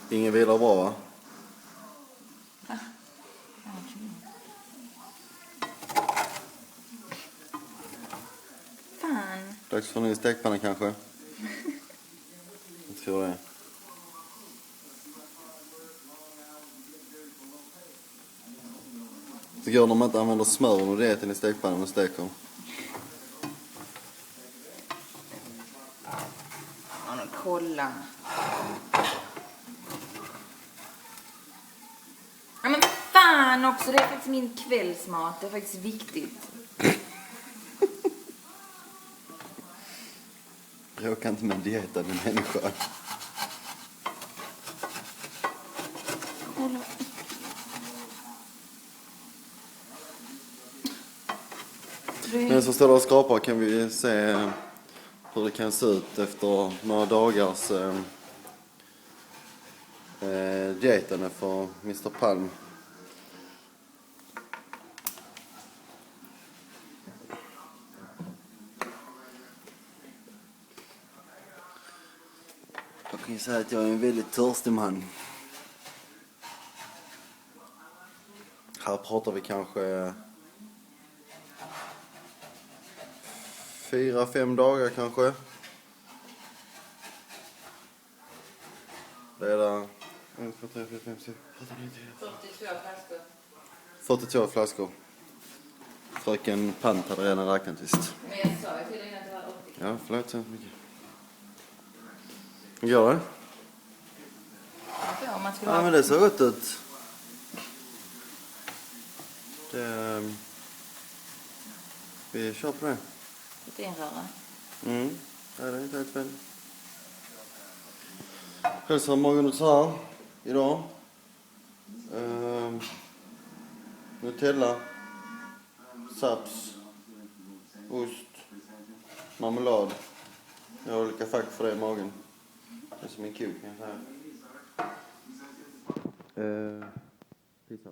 Ingen vidare bra, va? Fan. Dags för en ny stekpanna kanske? Jag tror det. Så går de inte använder smör under dieten i stekpannan och steker. Ja, nu kolla. Ja, men fan också, det är faktiskt min kvällsmat. Det är faktiskt viktigt. Råkar inte med en dietad människa. Kolla. Men så står det och skrapar kan vi se hur det kan se ut efter några dagars dieten för Mr. Palm. Jag kan ju säga att jag är en väldigt törstig man. Här pratar vi kanske 4-5 dagar kanske. Det är där 1, 2, 3, 4, 5, 6, 42 flaskor. 42 flaskor. Fröken Pant hade redan räknat visst. Men jag sa ju till dig att det var 80. Ja, förlåt så mycket. Hur går det? Ja, man skulle Ja, men det ser gott ut. Vi kör på det. proteinröra. Ja, det är inte helt fel. Själv har morgonen så här idag. Nutella, saps, ost, marmelad. Jag har olika fack för det i magen. Det är som en ko kan jag säga. Pizza.